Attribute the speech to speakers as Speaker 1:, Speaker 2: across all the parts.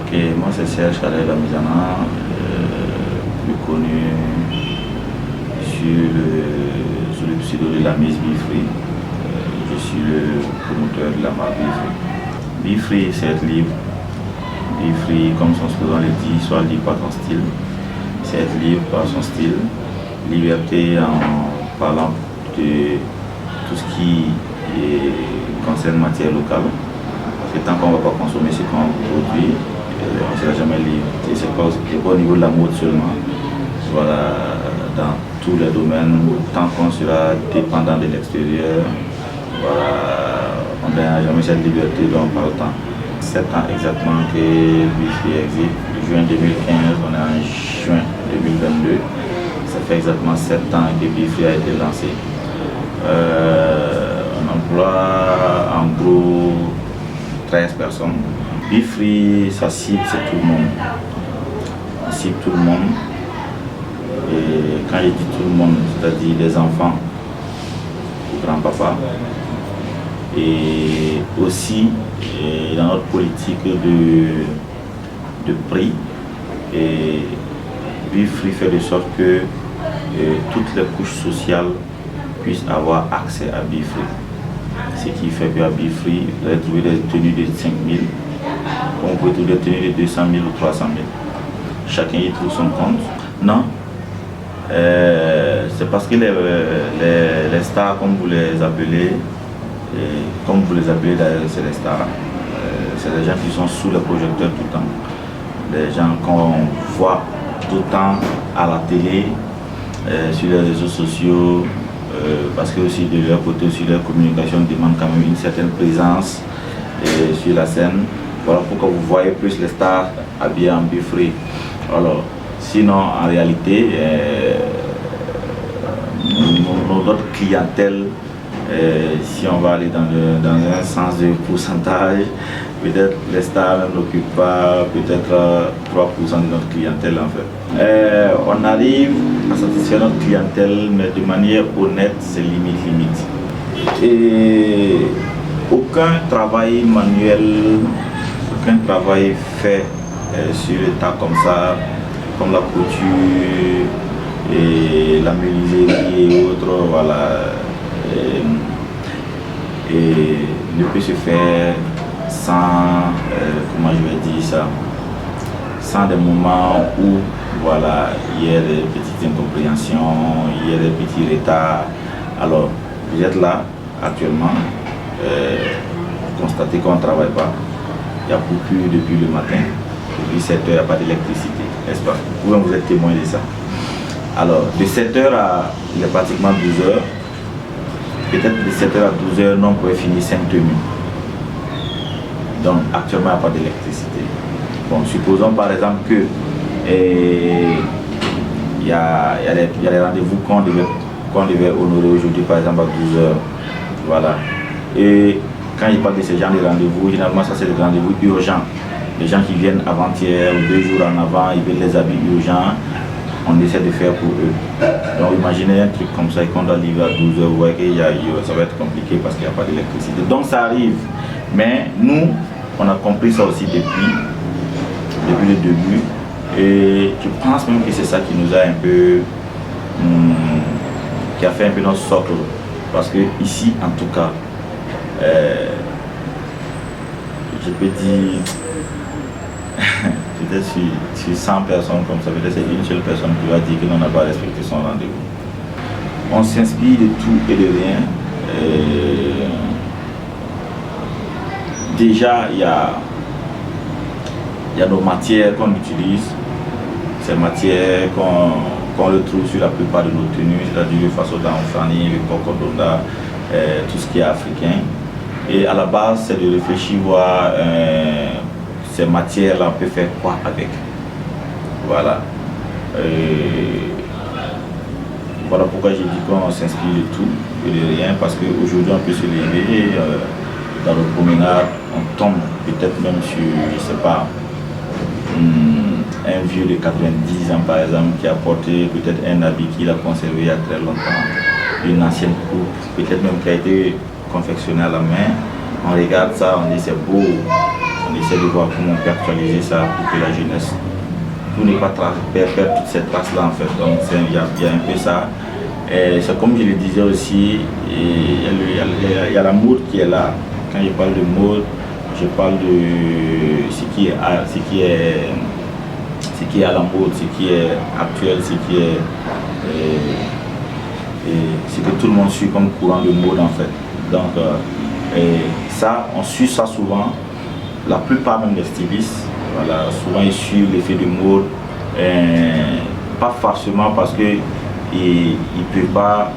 Speaker 1: Ok, moi c'est Serge Khaled Lamizana, plus connu sur le pseudo de la Miss Bifree. Je suis le promoteur de la marque Bifree. Bifree, c'est être libre. Bifree, comme son slogan le dit, soit libre par ton style. C'est être libre par son style. Liberté en parlant de tout ce qui concerne matière locale. C'est tant qu'on ne va pas consommer ce qu'on produit, on ne sera jamais libre. Et c'est pas au niveau de la mode seulement. Voilà, dans tous les domaines, tant qu'on sera dépendant de l'extérieur, voilà, on n'a jamais cette liberté dont on parle tant. 7 ans exactement que Bifree existe. Juin 2015, on est en juin 2022. Ça fait exactement 7 ans que Bifree a été lancé. On emploie en gros 13 personnes. Bifree, sa cible, c'est tout le monde. On cible tout le monde. Et quand je dis tout le monde, c'est-à-dire les enfants, les grands-papas. Et aussi, dans notre politique de prix, et Bifree fait de sorte que toutes les couches sociales puissent avoir accès à Bifree. Ce qui fait qu'à Bifree, vous allez trouver des tenues de 5 000, on peut trouver des tenues de 200 000 ou 300 000. Chacun y trouve son compte. Non, c'est parce que les stars, comme vous les appelez, d'ailleurs, c'est les stars. C'est des gens qui sont sous les projecteurs tout le temps. Des gens qu'on voit tout le temps à la télé, sur les réseaux sociaux, parce que aussi de leur côté, sur leur communication, demande quand même une certaine présence sur la scène. Voilà pourquoi vous voyez plus les stars habillés en Bifree. Alors, sinon, en réalité, notre clientèle, si on va aller dans un sens de pourcentage, peut-être les stars n'occupent pas peut-être 3% de notre clientèle en fait. On arrive à satisfaire notre clientèle, mais de manière honnête, c'est limite. Et aucun travail manuel, aucun travail fait sur le tas comme ça, comme la couture et la menuiserie et autres, voilà. Et ne peut se faire sans, comment je vais dire ça, sans des moments où voilà, il y a des petites incompréhensions, il y a des petits retards. Alors, vous êtes là actuellement, vous constatez qu'on ne travaille pas. Il y a beaucoup depuis le matin, depuis 7 h, il n'y a pas d'électricité, n'est-ce pas? Vous êtes témoin de ça. Alors, de 7 h à il est pratiquement 12 h. Peut-être de 7 h à 12 h, nous on pourrait finir 5 tenues. Donc actuellement, il n'y a pas d'électricité. Bon, supposons par exemple que il y a des rendez-vous qu'on devait honorer aujourd'hui, par exemple à 12 h. Voilà. Et quand il parle de ces gens de rendez-vous, généralement ça c'est des rendez-vous urgents. Les gens qui viennent avant-hier ou 2 jours en avant, ils veulent les habits urgents. On essaie de faire pour eux. Donc imaginez un truc comme ça et qu'on doit livrer à 12 h, vous voyez que ça va être compliqué parce qu'il n'y a pas d'électricité. Donc ça arrive. Mais nous, on a compris ça aussi depuis le début. Et je pense même que c'est ça qui nous a un peu, qui a fait un peu notre socle. Parce que ici, en tout cas, je peux dire, peut-être sur 100 personnes comme ça, peut-être c'est une seule personne qui va dire que l'on n'a pas respecté son rendez-vous. On s'inspire de tout et de rien. Déjà, il y a nos matières qu'on utilise. Ces matières qu'on retrouve sur la plupart de nos tenues, c'est-à-dire le faso d'Anfani, le cocodonda, tout ce qui est africain. Et à la base, c'est de réfléchir, voir ces matières-là, on peut faire quoi avec. Voilà. Voilà pourquoi j'ai dit qu'on s'inspire de tout et de rien, parce qu'aujourd'hui on peut se lever dans le promenade, on tombe peut-être même sur, je sais pas, un vieux de 90 ans par exemple qui a porté peut-être un habit qu'il a conservé il y a très longtemps, une ancienne coupe, peut-être même qui a été confectionné à la main. On regarde ça, on dit c'est beau, On essaie de voir comment on peut actualiser ça pour que la jeunesse, pour ne pas perdre toute cette place-là en fait. Donc il y a un peu ça. C'est comme je le disais aussi, il y a la mode qui est là. Quand je parle de mode, je parle de ce qui est à la mode, ce qui est actuel, ce que tout le monde suit comme courant de mode en fait. Donc ça, on suit ça souvent. La plupart même des stylistes, voilà, souvent ils suivent l'effet de mode, pas forcément parce que ils ne peuvent pas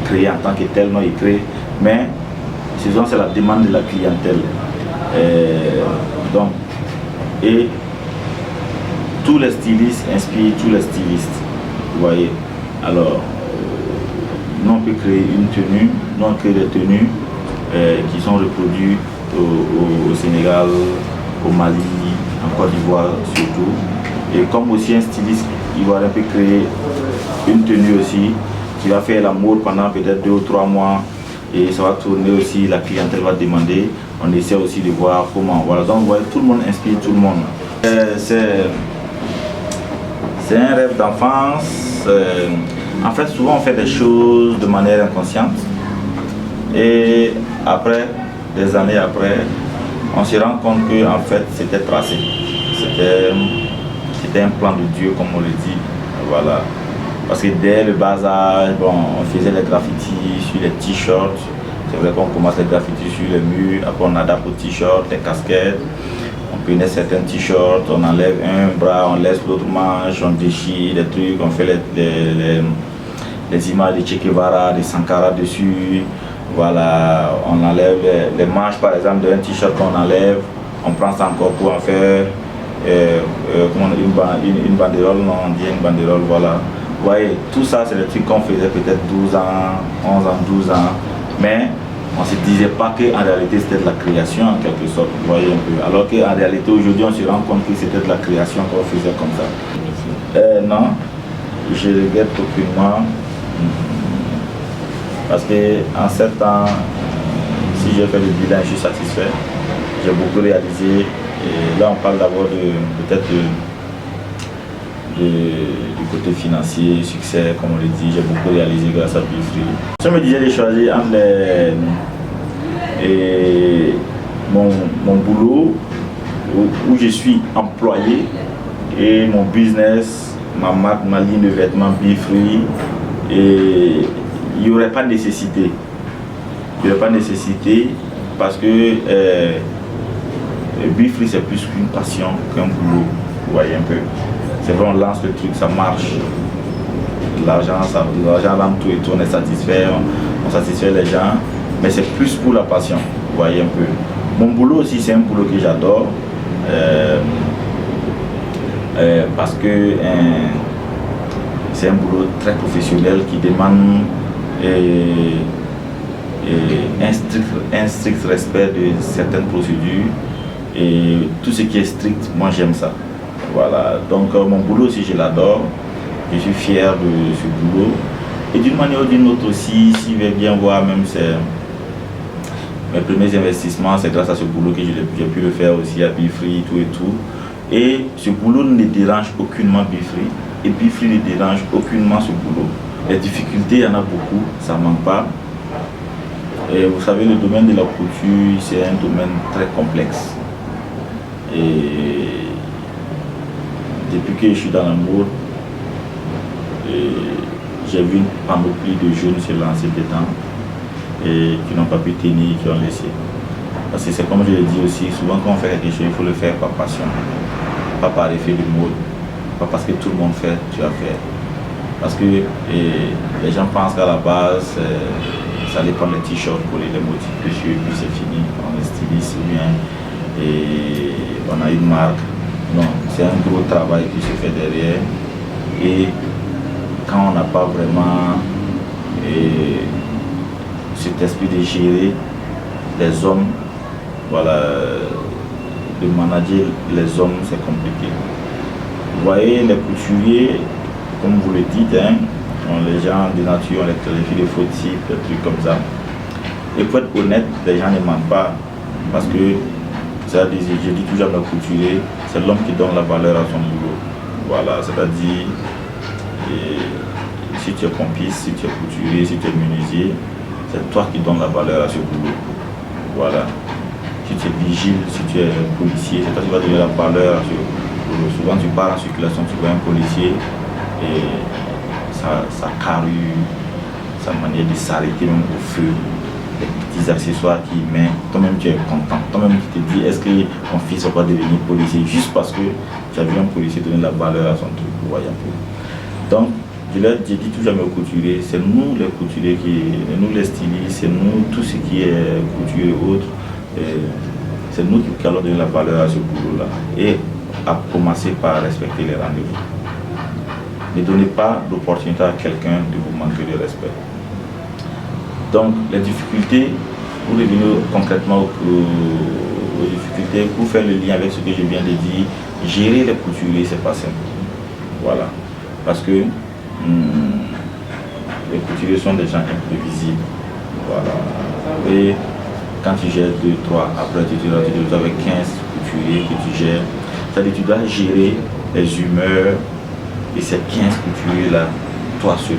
Speaker 1: créer en tant que tel, non, ils créent, mais souvent c'est la demande de la clientèle. Donc, et tous les stylistes inspirent tous les stylistes, vous voyez. Alors, nous on peut créer une tenue, nous on crée des tenues qui sont reproduites au Sénégal, au Mali, en Côte d'Ivoire surtout. Et comme aussi un styliste ivoirien peut créer une tenue aussi qui va faire la mode pendant peut-être 2 ou 3 mois et ça va tourner aussi, la clientèle va demander. On essaie aussi de voir comment. Voilà, donc vous voyez, tout le monde inspire tout le monde. C'est un rêve d'enfance. En fait, souvent on fait des choses de manière inconsciente et après, des années après, on se rend compte que en fait c'était tracé. C'était un plan de Dieu comme on le dit. Voilà. Parce que dès le bas âge, bon, on faisait les graffitis sur les t-shirts. C'est vrai qu'on commence les graffitis sur les murs, après on adapte aux t-shirts, les casquettes. On prenait certains t-shirts, on enlève un bras, on laisse l'autre manche, on déchire des trucs, on fait les images de Che Guevara, de Sankara dessus. Voilà, on enlève les manches par exemple d'un t-shirt qu'on enlève, on prend ça encore pour en faire une banderole, non, on dit une banderole, voilà. Vous voyez, tout ça c'est des trucs qu'on faisait peut-être 12 ans, 11 ans, 12 ans, mais on ne se disait pas qu'en réalité c'était de la création en quelque sorte, vous voyez un peu. Alors qu'en réalité aujourd'hui on se rend compte que c'était de la création qu'on faisait comme ça. Non, je regrette aucunement. Parce qu'en 7 ans, si j'ai fait le bilan, je suis satisfait. J'ai beaucoup réalisé. Et là, on parle d'abord peut-être du côté financier, succès, comme on le dit. J'ai beaucoup réalisé grâce à Beefree. Si on me disait de choisir entre mon boulot, où je suis employé, et mon business, ma marque, ma ligne de vêtements Beefree, et il n'y aurait pas de nécessité. Il n'y aurait pas de nécessité parce que Beefree c'est plus qu'une passion qu'un boulot. Vous voyez un peu. C'est vrai, on lance le truc, ça marche. L'argent rentre tout et tout, on est satisfait, on satisfait les gens. Mais c'est plus pour la passion. Vous voyez un peu. Mon boulot aussi, c'est un boulot que j'adore. Parce que c'est un boulot très professionnel qui demande un strict respect de certaines procédures et tout ce qui est strict, moi j'aime ça. Voilà, donc mon boulot aussi je l'adore, je suis fier de ce boulot et d'une manière ou d'une autre aussi, si vous voulez bien voir, même mes premiers investissements, c'est grâce à ce boulot que j'ai pu le faire aussi à Beefree et tout. Et ce boulot ne dérange aucunement Beefree et Beefree ne dérange aucunement ce boulot. Les difficultés, il y en a beaucoup, ça ne manque pas. Et vous savez, le domaine de la couture, c'est un domaine très complexe. Et depuis que je suis dans la mode, j'ai vu une panoplie de jeunes se lancer dedans et qui n'ont pas pu tenir, qui ont laissé. Parce que c'est comme je l'ai dit aussi, souvent quand on fait quelque chose, il faut le faire par passion, pas par effet de mode, pas parce que tout le monde fait, tu vas faire. Parce que les gens pensent qu'à la base, ça allait prendre les t-shirts, coller les motifs dessus, et puis c'est fini, on est styliste ou bien, et on a une marque. Non, c'est un gros travail qui se fait derrière. Et quand on n'a pas vraiment cet esprit de gérer les hommes, voilà, de manager les hommes, c'est compliqué. Vous voyez, les couturiers, comme vous le dites, hein, les gens de nature, on les qualifie de faux types, des trucs comme ça. Et pour être honnête, les gens ne mentent pas. Parce que, je dis toujours à mes couturiers, c'est l'homme qui donne la valeur à son boulot. Voilà, c'est-à-dire, si tu es pompiste, si tu es couturier, si tu es menuisier, c'est toi qui donnes la valeur à ce boulot. Voilà. Si tu es vigile, si tu es policier, c'est toi qui vas donner la valeur à ce boulot. Souvent tu pars en circulation, tu vois un policier et sa carrure, sa manière de s'arrêter même au feu, les petits accessoires qu'il met, toi-même tu es content. Toi-même tu te dis, est-ce que mon fils va pas devenir policier juste parce que tu as vu un policier donner la valeur à son truc. Voyez un peu. Donc, j'ai dit toujours à mes couturiers, c'est nous les couturiers, nous les stylistes, c'est nous tout ce qui est couture et autres, c'est nous qui allons donner la valeur à ce boulot-là. Et à commencer par respecter les rendez-vous. Ne donnez pas l'opportunité à quelqu'un de vous manquer de respect. Donc, les difficultés, pour revenir concrètement aux difficultés, pour faire le lien avec ce que je viens de dire, gérer les couturiers, c'est pas simple. Voilà. Parce que les couturiers sont des gens imprévisibles. Voilà. Et quand tu gères 2, 3, après tu te retrouves avec 15 couturiers que tu gères. C'est-à-dire que tu dois gérer les humeurs et ces 15 couturiers-là, toi seul.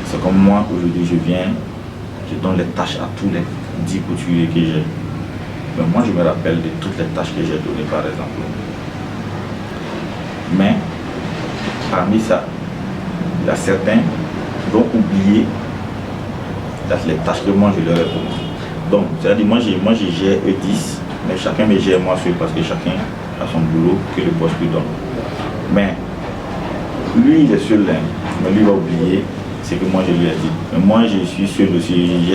Speaker 1: C'est comme moi, aujourd'hui je viens, je donne les tâches à tous les 10 couturiers que j'ai. Mais moi je me rappelle de toutes les tâches que j'ai données par exemple. Mais parmi ça, il y a certains qui vont oublier les tâches que moi je leur ai données. Donc, c'est-à-dire moi je gère eux 10, mais chacun me gère moi seul parce que chacun a son boulot que le boss lui donne. Mais lui il est seul là, mais lui va oublier ce que moi je lui ai dit. Mais moi je suis seul aussi,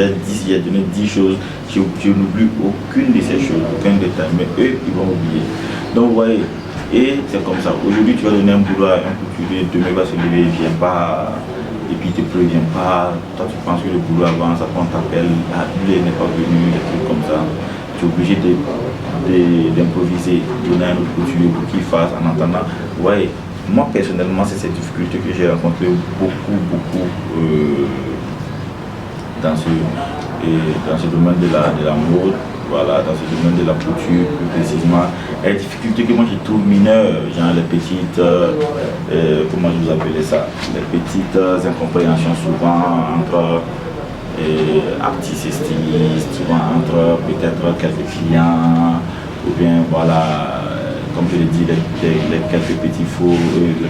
Speaker 1: j'ai donné 10 choses, je n'oublie aucune de ces choses, aucun détail, mais eux ils vont oublier. Donc vous voyez, et c'est comme ça. Aujourd'hui tu vas donner un boulot à un couturier, demain il va se lever, il ne vient pas, et puis il ne te prévient pas, toi tu penses que le boulot avance, après on t'appelle, lui il n'est pas venu, des trucs comme ça. Tu es obligé d'improviser, donner un autre couturier pour qu'il fasse en entendant. Ouais, moi personnellement c'est cette difficulté que j'ai rencontré beaucoup dans ce domaine de la mode, voilà, dans ce domaine de la couture plus précisément. Et les difficultés que moi je trouve mineures, genre les petites, comment je vous appelle ça, les petites incompréhensions souvent entre artistes et stylistes, souvent entre peut-être quelques clients, ou bien voilà, comme je l'ai dit, les quelques petits faux,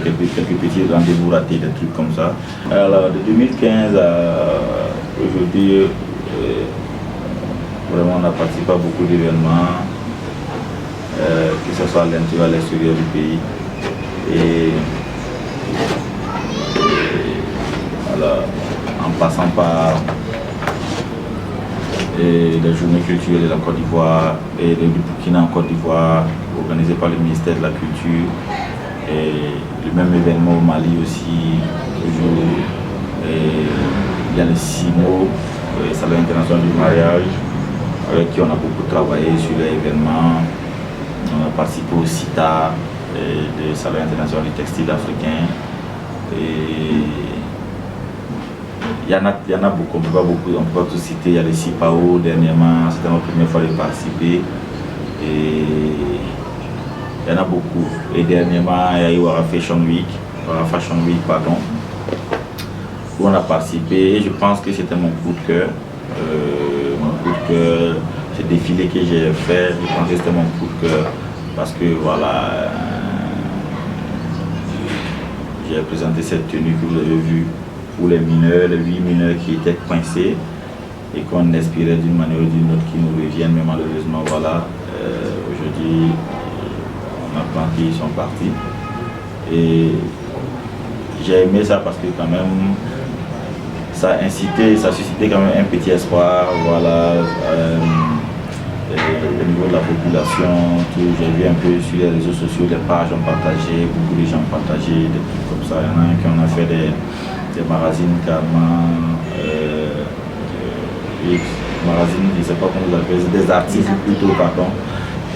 Speaker 1: quelques petits rendez-vous ratés, des trucs comme ça. Alors de 2015 à aujourd'hui, vraiment on a participé à beaucoup d'événements, que ce soit à l'intérieur, à l'extérieur du pays. Et voilà, en passant par les journées culturelles de la Côte d'Ivoire et du Burkina en Côte d'Ivoire, organisé par le ministère de la Culture, et le même événement au Mali aussi, toujours. Et il y a le CIMO, le Salon international du mariage, avec qui on a beaucoup travaillé sur l'événement. On a participé au CITA, le Salon international du textile africain. Et il y en a beaucoup, on ne peut pas tout citer. Il y a le CIPAO dernièrement, c'était ma première fois de participer. Et il y en a beaucoup. Et dernièrement, il y a eu Wara Fashion Week, où on a participé. Et je pense que c'était mon coup de cœur. Ce défilé que j'ai fait, je pense que c'était mon coup de cœur. Parce que voilà, j'ai présenté cette tenue que vous avez vue pour les mineurs, les 8 mineurs qui étaient coincés et qu'on espérait d'une manière ou d'une autre qu'ils nous reviennent, mais malheureusement voilà, aujourd'hui on apprend qu'ils sont partis. Et j'ai aimé ça parce que quand même ça suscitait quand même un petit espoir, voilà, au niveau de la population, j'ai vu un peu sur les réseaux sociaux, les pages ont partagé, beaucoup de gens ont partagé, des trucs comme ça. Il y en a qui ont fait des magazines carrément, magazines, je ne sais pas comment vous appelez, des articles plutôt, pardon.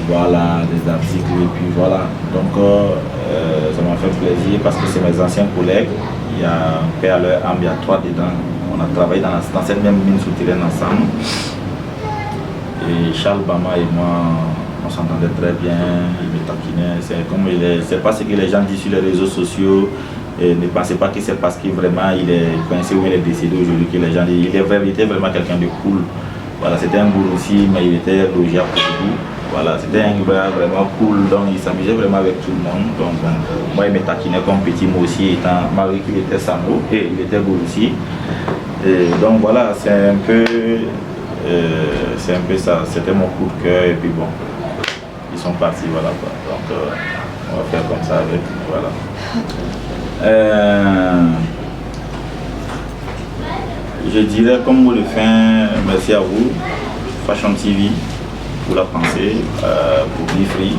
Speaker 1: Voilà, des articles, et puis voilà. Donc ça m'a fait plaisir parce que c'est mes anciens collègues. Il y a Paix à leur âme, il y a 3 dedans. On a travaillé dans cette même mine souterraine ensemble. Et Charles Bama et moi, on s'entendait très bien, il me taquinait. C'est pas ce que les gens disent sur les réseaux sociaux. Et ne pensez pas que c'est parce que vraiment il est coincé ou il est décédé aujourd'hui que les gens disent. Il était vraiment quelqu'un de cool. Voilà, c'était un boulot aussi, mais il était logé pour tout. Voilà, c'était un gars vraiment cool, donc il s'amusait vraiment avec tout le monde. Donc moi il me taquinait comme petit, moi aussi, étant marié qu'il était Samo et il était beau aussi. Et donc voilà, c'est un peu ça, c'était mon coup de cœur et puis bon, ils sont partis, voilà quoi. Donc on va faire comme ça avec, voilà. Je dirais comme mot de fin, merci à vous, Fashion TV, pour la pensée, pour Be Free.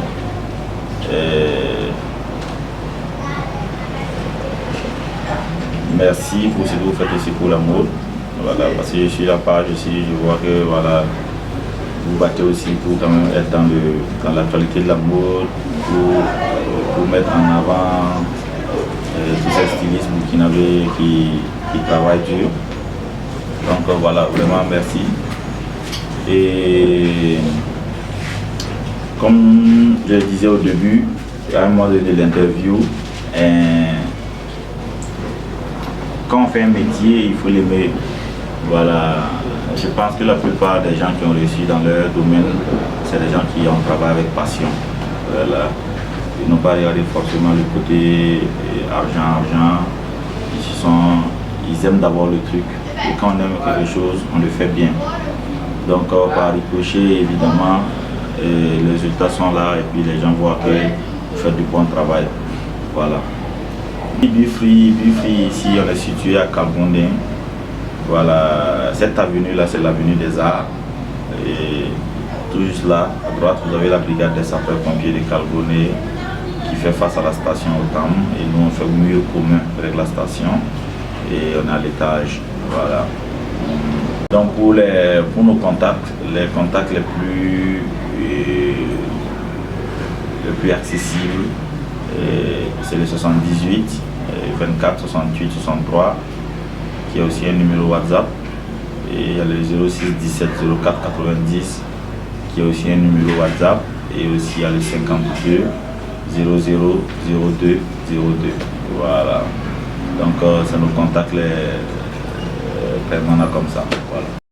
Speaker 1: Merci pour ce que vous faites aussi pour la mode. Voilà, parce que je suis la page aussi, je vois que voilà, vous battez aussi pour quand même être dans l'actualité de la mode, pour mettre en avant tous ces stylistes burkinabés qui travaillent dur. Donc voilà, vraiment merci. Et comme je le disais au début, à un moment donné de l'interview, quand on fait un métier, il faut l'aimer. Voilà, je pense que la plupart des gens qui ont réussi dans leur domaine, c'est des gens qui ont travaillé avec passion. Voilà. Ils n'ont pas regardé forcément le côté argent. Ils aiment d'abord le truc. Et quand on aime quelque chose, on le fait bien. Donc par ricochet, évidemment, les résultats sont là et puis les gens voient que vous faites du bon travail. Voilà. Be Free, ici on est situé à Kalgondé. Voilà, cette avenue là c'est l'avenue des Arts. Et tout juste là, à droite, vous avez la brigade des sapeurs-pompiers de Kalgondé qui fait face à la station Otam. Et nous on fait mieux commun avec la station. Et on est à l'étage. Voilà. Donc pour nos contacts, les contacts les plus accessibles, c'est le 78 24 68 63, qui a aussi un numéro WhatsApp, et il y a le 06 17 04 90 qui a aussi un numéro WhatsApp, et aussi il y a le 52 00 02 02. Voilà. Donc c'est nos contacts les permanents comme ça. Voilà.